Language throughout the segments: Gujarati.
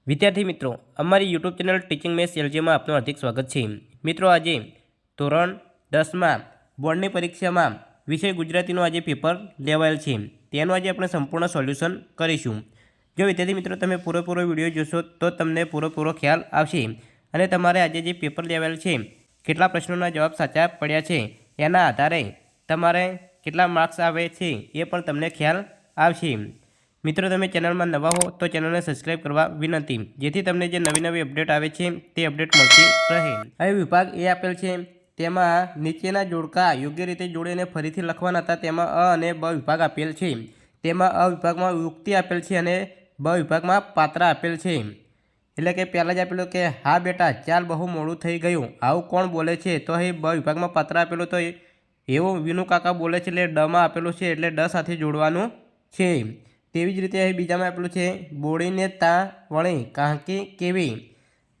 વિદ્યાર્થી મિત્રો, અમારી યુટ્યુબ ચેનલ ટીચિંગ મેથ્સ એલજીમાં આપનું હાર્દિક સ્વાગત છે। મિત્રો, આજે ધોરણ 10માં બોર્ડની પરીક્ષામાં વિષય ગુજરાતીનો આજે પેપર લેવાયેલ છે, તેનું આજે આપણે સંપૂર્ણ સોલ્યુશન કરીશું। જો વિદ્યાર્થી મિત્રો તમે પૂરેપૂરો વિડીયો જોશો તો તમને પૂરેપૂરો ખ્યાલ આવશે અને તમારે આજે જે પેપર લેવાયેલ છે, કેટલા પ્રશ્નોના જવાબ સાચા પડ્યા છે, એના આધારે તમારે કેટલા માર્ક્સ આવે છે એ પણ તમને ખ્યાલ આવશે। મિત્રો, તમે ચેનલમાં નવા હો તો ચેનલને સબસ્ક્રાઇબ કરવા વિનંતી, જેથી તમને જે નવી અપડેટ આવે છે તે અપડેટ મળતી રહે। હવે વિભાગ એ આપેલ છે, તેમાં નીચેના જોડકા યોગ્ય રીતે જોડીને ફરીથી લખવાના હતા। તેમાં અ અને બ વિભાગ આપેલ છે। તેમાં અ વિભાગમાં યુક્તિ આપેલ છે અને બ વિભાગમાં પાત્ર આપેલ છે। એટલે કે પહેલાં જ આપેલું કે હા બેટા ચાલ બહુ મોડું થઈ ગયું, આવું કોણ બોલે છે? તો અહીં બ વિભાગમાં પાત્ર આપેલું તો એવું વિનુ કાકા બોલે છે, એટલે ડમાં આપેલું છે, એટલે ડ સાથે જોડવાનું છે। તેવી જ રીતે અહીં બીજામાં આપેલું છે બોડીને તા વળી કાંકી કેવી,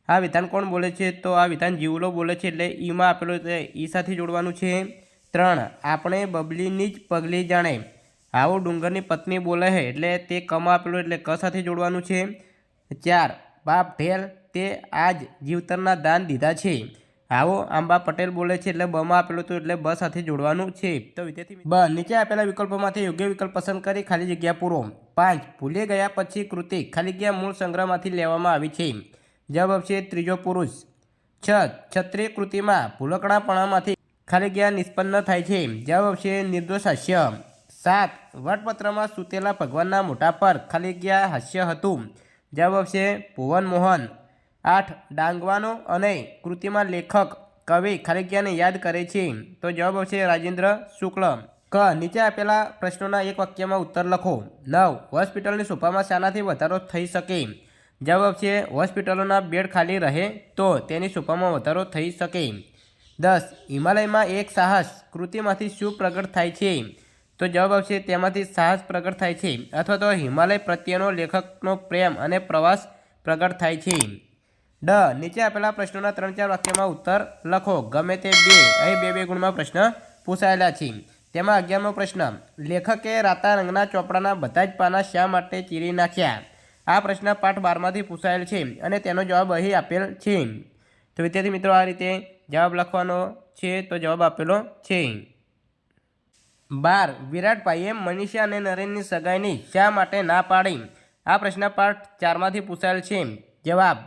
આ વિધાન કોણ બોલે છે? તો આ વિધાન જીવલો બોલે છે, એટલે ઈમાં આપેલું છે ઈ સાથે જોડવાનું છે। 3 આપણે બબલીની જ પગલી જાણે, આવું ડુંગરની પત્ની બોલે છે, એટલે તે કમાં આપેલું એટલે ક સાથે જોડવાનું છે। 4 બાપ ઢેલ તે આજ જીવતરના દાન દીધા છે, આવો આંબા પટેલ બોલે છે, એટલે બમાં આપેલું હતું એટલે બ સાથે જોડવાનું છે। તો વિદ્યાર્થી બ નીચે આપેલા વિકલ્પોમાંથી યોગ્ય વિકલ્પ પસંદ કરી ખાલી જગ્યા પૂરો। 5 ભૂલી ગયા પછી કૃતિ ખાલી જગ્યા મૂળ સંગ્રહમાંથી લેવામાં આવી છે, જવાબ આવશે ત્રીજો પુરુષ। 6 છત્રી કૃતિમાં ભૂલકણાપણામાંથી ખાલી જગ્યા નિષ્પન્ન થાય છે, જવાબ આવશે નિર્દોષ હાસ્ય। 7 વટપત્રમાં સૂતેલા ભગવાનના મોઢા પર ખાલી જગ્યા હાસ્ય હતું, જવાબ આવશે ભુવન મોહન। 8 ડાંગવાનો અને કૃતિમાં લેખક કવિ ખાલી જગ્યાને યાદ કરે છે, તો જવાબ આવશે રાજેન્દ્ર શુક્લ। ક નીચે આપેલા પ્રશ્નોના એક વાક્યમાં ઉત્તર લખો। 9 હોસ્પિટલની સોફામાં શાનાથી વધારો થઈ શકે, જવાબ આવશે હોસ્પિટલોના બેડ ખાલી રહે તો તેની સોફામાં વધારો થઈ શકે। 10 હિમાલયમાં એક સાહસ કૃતિમાંથી શું પ્રગટ થાય છે, તો જવાબ આવશે તેમાંથી સાહસ પ્રગટ થાય છે, અથવા તો હિમાલય પ્રત્યેનો લેખકનો પ્રેમ અને પ્રવાસ પ્રગટ થાય છે। ડ નીચે આપેલા પ્રશ્નોના 3-4 વાક્યમાં ઉત્તર લખો, ગમે તે બે। અહીં 2-2 ગુણમાં પ્રશ્ન પૂછાયેલા છે। તેમાં 11મો પ્રશ્ન, લેખકે રાતા રંગના ચોપડાના બધા જ પાના શા માટે ચીરી નાખ્યા? આ પ્રશ્ન પાઠ 12માંથી પૂછાયેલ છે અને તેનો જવાબ અહીં આપેલ છે। તો વિદ્યાર્થી મિત્રો, આ રીતે જવાબ લખવાનો છે, તો જવાબ આપેલો છે। 12 વિરાટભાઈએ મનીષા અને નરેનની સગાઈની શા માટે ના પાડી? આ પ્રશ્ન પાઠ 4માંથી પૂછાયેલ છે, જવાબ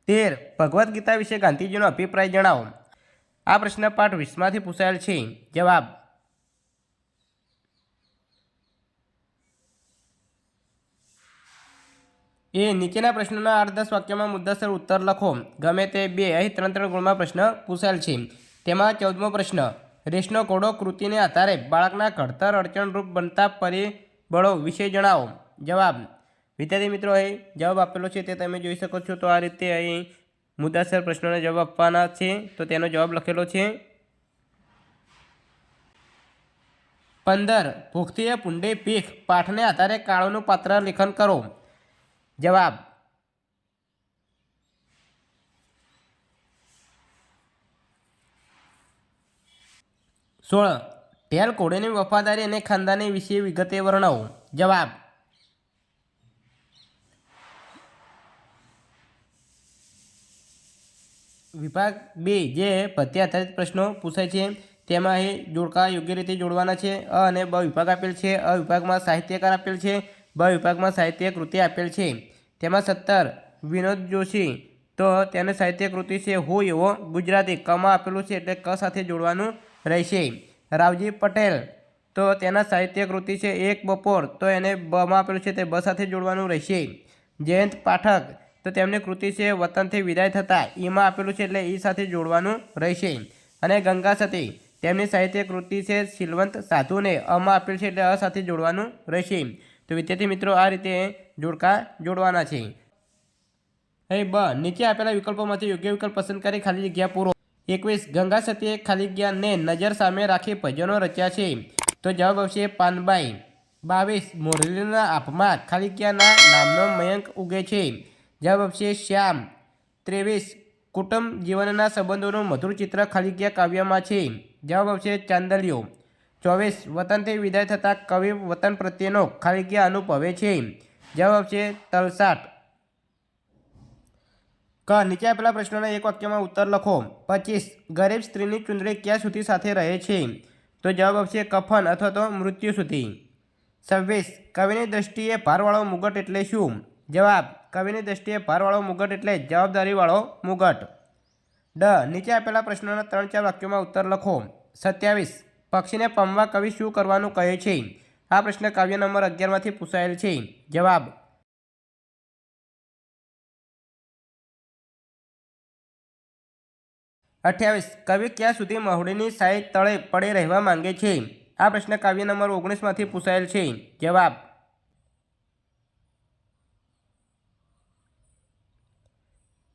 13 ભગવદ્ ગીતા વિશે ગાંધીજીનો અભિપ્રાય જણાવો। આ પ્રશ્ન પાઠ 20માંથી પૂછાયેલ છે, જવાબ એ નીચેના પ્રશ્નોના 8-10 વાક્યોમાં મુદ્દાસર ઉત્તર લખો, ગમે તે બે। અહીં 3-3 ગુણમાં પ્રશ્ન પૂછાયેલ છે। તેમાં 14મો પ્રશ્ન, રેસનો ઘોડો કૃતિને આધારે બાળકના ઘડતર અડચણરૂપ બનતા પરિબળો વિશે જણાવો, જવાબ વિદ્યાર્થી મિત્રો, અહીં જવાબ આપેલો છે તે તમે જોઈ શકો છો। તો આ રીતે અહીં મુદ્દાસર પ્રશ્નોના જવાબ આપવાના છે, તો તેનો જવાબ લખેલો છે। 15 ભૂખથી ભૂંડી ભીખ પાઠને આધારે કાળોનું પાત્ર લેખન કરો, જવાબ 16 ઢેલ ઘોડીની વફાદારી અને ખાનદાની વિશે વિગતે વર્ણવો, જવાબ વિભાગ 2 જે પદ્ય આધારિત પ્રશ્નો પૂછાય છે, તેમાં અહીં જોડકા યોગ્ય રીતે જોડવાના છે। અ અને બ વિભાગ આપેલ છે, અ વિભાગમાં સાહિત્યકાર આપેલ છે, બ વિભાગમાં સાહિત્ય કૃતિ આપેલ છે। તેમાં 17 વિનોદ જોશી, તો તેને સાહિત્ય કૃતિ છે હું એવો ગુજરાતી, કમાં આપેલું છે એટલે ક સાથે જોડવાનું રહેશે। રાવજી પટેલ, તો તેના સાહિત્ય કૃતિ છે એક બપોર, તો એને બમાં આપેલું છે તે બ સાથે જોડવાનું રહેશે। જયંત પાઠક, તો તેમની કૃતિ છે વતનથી વિદાય થતાં, ઈમાં આપેલું છે એટલે ઈ સાથે જોડવાનું રહેશે। અને ગંગા સતી, તેમની સાહિત્ય કૃતિ છે શીલવંત સાધુને, અમાં આપેલ છે એટલે અ સાથે જોડવાનું રહેશે। તો વિદ્યાર્થી મિત્રો, આ રીતે જોડકા જોડવાના છે। અહીં બ નીચે આપેલા વિકલ્પોમાંથી યોગ્ય વિકલ્પ પસંદ કરી ખાલી જગ્યા પૂરો। 21 ગંગા સતીએ ખાલી જગ્યાને નજર સામે રાખી ભજનો રચ્યા છે, તો જવાબ આવશે પાનબાઈ। 22 મોરલીના આભમાં ખાલી જગ્યાના નામનો મયંક ઉગે છે, જવાબ આવશે શ્યામ। 23 કુટુંબ જીવનના સંબંધોનું મધુર ચિત્ર ખાલી જગ્યા કાવ્યમાં છે, જવાબ આવશે ચાંદલિયો। 24 વતનથી વિદાય થતાં કવિ વતન પ્રત્યેનો ખાલી જગ્યા અનુભવે છે. જવાબ છે તલસાટ. ક નીચે આપેલા પ્રશ્નોના એક વાક્યમાં ઉત્તર લખો. 25 ગરીબ સ્ત્રીની ચૂંદડી ક્યાં સુધી સાથે રહે છે? તો જવાબ આવશે કફન અથવા તો મૃત્યુ સુધી. 26 કવિની દ્રષ્ટિએ ભારવાળો મુગટ એટલે શું? જવાબ કવિની દ્રષ્ટિએ ભારવાળો મુગટ એટલે જવાબદારીવાળો મુગટ. ડ નીચે આપેલા પ્રશ્નોના 3-4 વાક્યોમાં ઉત્તર લખો. 27 પક્ષીને પમવા કવિ શું કરવાનું કહે છે? આ પ્રશ્ન કાવ્ય નંબર 11માંથી પૂછાયેલ છે. જવાબ 28 કવિ ક્યાં સુધી મહુડીની સાઈ તળે પડે રહેવા માંગે છે? આ પ્રશ્ન કાવ્ય નંબર 19માંથી પૂછાયેલ છે. જવાબ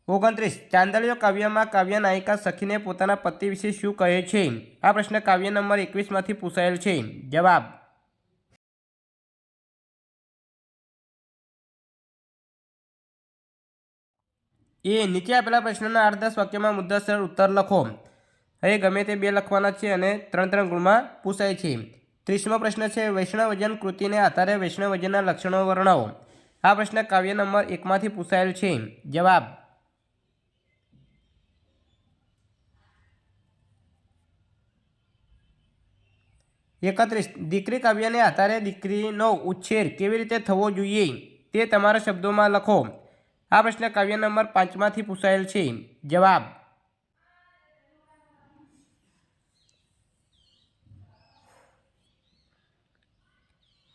29 ચાંદલિયો કાવ્યમાં કાવ્ય નાયિકા સખીને પોતાના પતિ વિશે શું કહે છે? આ પ્રશ્ન કાવ્ય નંબર 21માંથી પૂછાયેલ છે. જવાબ એ નીચે આપેલા પ્રશ્નના 8-10 વાક્યમાં મુદ્દાસર ઉત્તર લખો. અહીં ગમે તે 2 લખવાના છે અને 3-3 ગુણમાં પૂછાય છે. 30મો પ્રશ્ન છે વૈષ્ણવજન કૃતિને આધારે વૈષ્ણવજનના લક્ષણો વર્ણવો. આ પ્રશ્ન કાવ્ય નંબર 1માંથી પૂછાયેલ છે. જવાબ 31 દીકરી કાવ્યને આધારે દીકરીનો ઉછેર કેવી રીતે થવો જોઈએ તે તમારા શબ્દોમાં લખો. આ પ્રશ્ન કાવ્ય નંબર 5માંથી પૂછાયેલ છે. જવાબ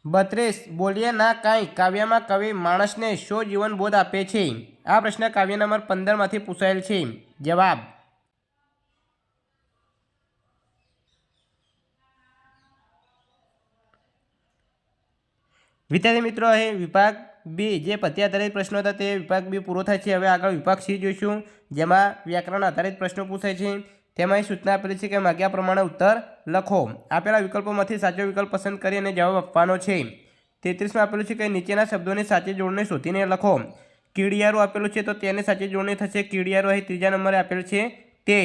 32 બોલીએ ના કાંઈ કાવ્યમાં કવિ માણસને શો જીવન બોધ આપે છે? આ પ્રશ્ન કાવ્ય નંબર 15માંથી પૂછાયેલ છે. જવાબ વિદ્યાર્થી મિત્રો અહીં વિભાગ બી જે પદ્ય આધારિત પ્રશ્નો હતા તે વિભાગ બી પૂરો થાય છે. હવે આગળ વિભાગ સી જોઈશું જેમાં વ્યાકરણ આધારિત પ્રશ્નો પૂછાય છે. તેમાં સૂચના આપેલી છે કે માગ્યા પ્રમાણે ઉત્તર લખો. આપેલા વિકલ્પોમાંથી સાચો વિકલ્પ પસંદ કરી અને જવાબ આપવાનો છે. 33માં આપેલું છે કે નીચેના શબ્દોની સાચી જોડણી શોધીને લખો. કીડિયારું આપેલું છે તો તેને સાચી જોડણી થશે કીડિયારું. અહીં 3જા નંબરે આપેલું છે તે.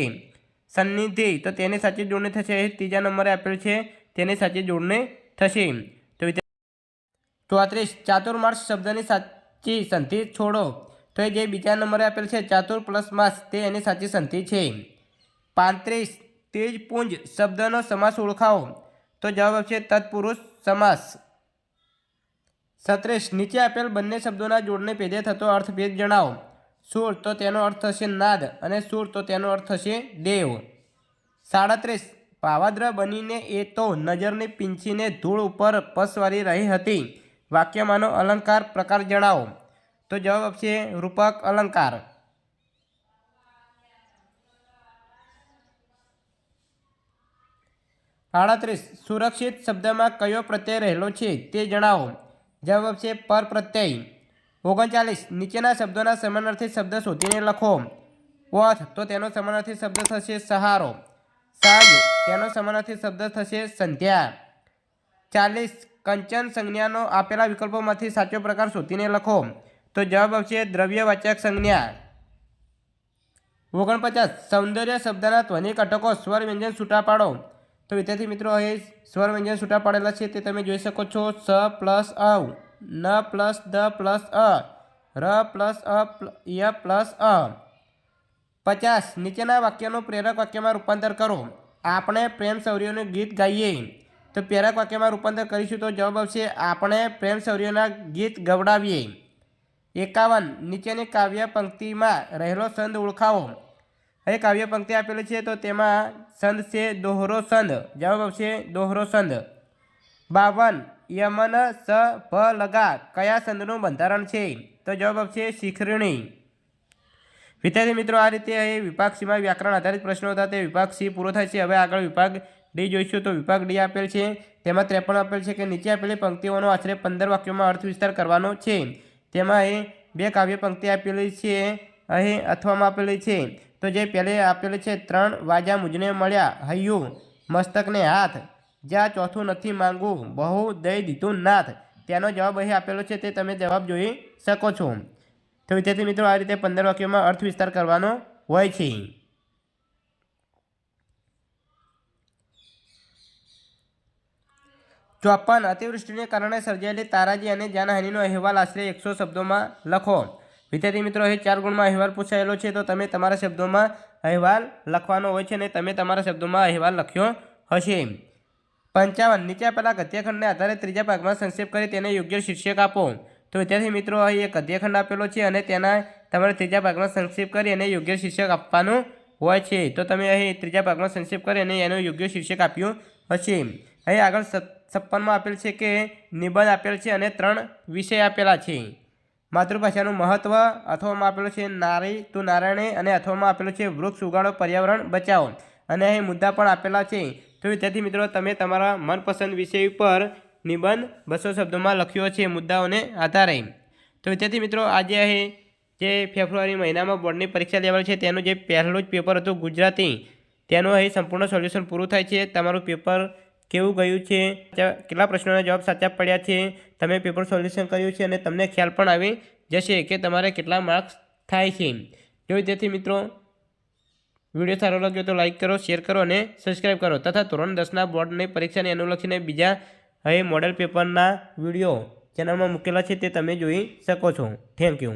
સન્નિધિ તો તેની સાચી જોડણી થશે. અહીં 3જા નંબરે આપેલું છે તેની સાચી જોડણી થશે. તો 34 ચાતુર્માસ શબ્દની સાચી સંધિ છોડો. તો જે બીજા નંબરે આપેલ છે ચાતુર પ્લસ માસ તે એની સાચી સંધિ છે. 35 તેજપુંજ શબ્દનો સમાસ ઓળખાવો. તો જવાબ આવશે તત્પુરુષ સમાસ. 37 નીચે આપેલ બંને શબ્દોના જોડને ભેદે થતો અર્થભેદ જણાવો. સુર તો તેનો અર્થ થશે નાદ અને સુર તો તેનો અર્થ થશે દેવ. 37 ભાવાદ્ર બનીને એ તો નજરની પીંછીને ધૂળ ઉપર પસવારી રહી હતી. વાક્યમાંનો અલંકાર પ્રકાર જણાવો. તો જવાબ આપશે રૂપક અલંકાર. 38 સુરક્ષિત શબ્દમાં કયો પ્રત્યય રહેલો છે તે જણાવો. જવાબ આપશે પર પ્રત્યય. 39 નીચેના શબ્દોના સમાનાર્થી શબ્દ શોધીને લખો. ઓથ તો તેનો સમાનાર્થી શબ્દ થશે સહારો. સાંજ તેનો સમાનાર્થી શબ્દ થશે સંધ્યા. 40 કંચન સંજ્ઞાનો આપેલા વિકલ્પોમાંથી સાચો પ્રકાર શોધીને લખો. તો જવાબ આવશે દ્રવ્યવાચક સંજ્ઞા. 49 સૌંદર્ય શબ્દના ધ્વનિ ઘટકો સ્વર વ્યંજન છૂટા પાડો. તો વિદ્યાર્થી મિત્રો અહીં સ્વર વ્યંજન છૂટા પાડેલા છે તે તમે જોઈ શકો છો. સ પ્લસ અ, ન પ્લસ દ પ્લસ અ, ર પ્લસ અ, ય પ્લસ અ. 50 નીચેના વાક્યનું પ્રેરક વાક્યમાં રૂપાંતર કરો. આપણે પ્રેમ શૌર્યનું ગીત ગાઈએ. તો પ્રેરક વાક્યમાં રૂપાંતર કરીશું તો જવાબ આવશે આપણે પ્રેમ શૌર્યના ગીત ગવડાવીએ. 51 નીચેની કાવ્ય પંક્તિમાં રહેલો છંદ ઓળખાવો. અહીં કાવ્ય પંક્તિ આપેલી છે તો તેમાં છંદ છે દોહરો છંદ. જવાબ આવશે દોહરો છંદ. 52 યમન સ ભ લગા કયા છંદનું બંધારણ છે? તો જવાબ આવશે શિખરણી. વિદ્યાર્થી મિત્રો આ રીતે અહીં વિભાગ સીમાં વ્યાકરણ આધારિત પ્રશ્નો હતા તે વિભાગ સી પૂરો થાય છે. હવે આગળ વિભાગ ડી જોઈશું. તો વિભાગ ડી આપેલ છે તેમાં 53 આપેલ છે કે નીચે આપેલી પંક્તિઓનો આશરે 15 વાક્યોમાં અર્થ વિસ્તાર કરવાનો છે. તેમાં અહીં 2 કાવ્ય પંક્તિ આપેલી છે અહીં અથવામાં આપેલી છે. તો જે પહેલે આપેલી છે 3 વાજા મુજને મળ્યા હૈયું મસ્તકને હાથ જ્યાં ચોથું નથી માંગવું બહુ દઈ દીધું નાથ. તેનો જવાબ અહીં આપેલો છે તે તમે જવાબ જોઈ શકો છો. તો વિદ્યાર્થી મિત્રો આ રીતે 15 વાક્યોમાં અર્થ વિસ્તાર કરવાનો હોય છે. 54 અતિવૃષ્ટિને કારણે સર્જાયેલી તારાજી અને જાનહાનિનો અહેવાલ આશરે 100 શબ્દોમાં લખો। વિદ્યાર્થી મિત્રો, અહીં 4 ગુણમાં અહેવાલ પૂછાયેલો છે, તો તમે તમારા શબ્દોમાં અહેવાલ લખવાનો હોય છે અને તમે તમારા શબ્દોમાં અહેવાલ લખ્યો હશે। 55 નીચે આપેલા ગદ્યખંડને આધારે ત્રીજા ભાગમાં સંક્ષેપ કરી તેને યોગ્ય શીર્ષક આપો। તો વિદ્યાર્થી મિત્રો, અહીં એક ગદ્યખંડ આપેલો છે અને તેના તમારે ત્રીજા ભાગમાં સંક્ષેપ કરી અને યોગ્ય શીર્ષક આપવાનું હોય છે। તો તમે અહીં ત્રીજા ભાગમાં સંક્ષેપ કરી અને એનું યોગ્ય શીર્ષક આપ્યું હશે। અહીં આગળ 56માં આપેલ છે કે નિબંધ આપેલ છે અને 3 વિષય આપેલા છે। માતૃભાષાનું મહત્વ અથવામાં આપેલું છે નારી તું નારાયણે, અને અથવામાં આપેલું છે વૃક્ષ ઉગાડો પર્યાવરણ બચાવો, અને અહીં મુદ્દા પણ આપેલા છે। તો વિદ્યાર્થી મિત્રો, તમે તમારા મનપસંદ વિષય ઉપર નિબંધ 200 શબ્દોમાં લખ્યો છે મુદ્દાઓને આધારે। તો વિદ્યાર્થી મિત્રો, આજે અહીં જે ફેબ્રુઆરી મહિનામાં બોર્ડની પરીક્ષા લેવાય છે તેનું જે પહેલું જ પેપર હતું ગુજરાતી, તેનું અહીં સંપૂર્ણ સોલ્યુશન પૂરું થાય છે। તમારું પેપર કેવું ગયું છે, કેટલા પ્રશ્નોના જવાબ સાચા પડ્યા છે, તમે પેપર સોલ્યુશન કર્યું છે અને તમને ખ્યાલ પણ આવી જશે કે તમારે કેટલા માર્ક્સ થાય છે। જો વિદ્યાર્થી મિત્રો વિડીયો સારો લાગ્યો તો લાઇક કરો, શેર કરો અને સબસ્ક્રાઈબ કરો, તથા ધોરણ 10ના બોર્ડની પરીક્ષાને અનુલક્ષીને બીજા હવે મોડેલ પેપરના વિડીયો ચેનલમાં મૂકેલા છે તે તમે જોઈ શકો છો। Thank you.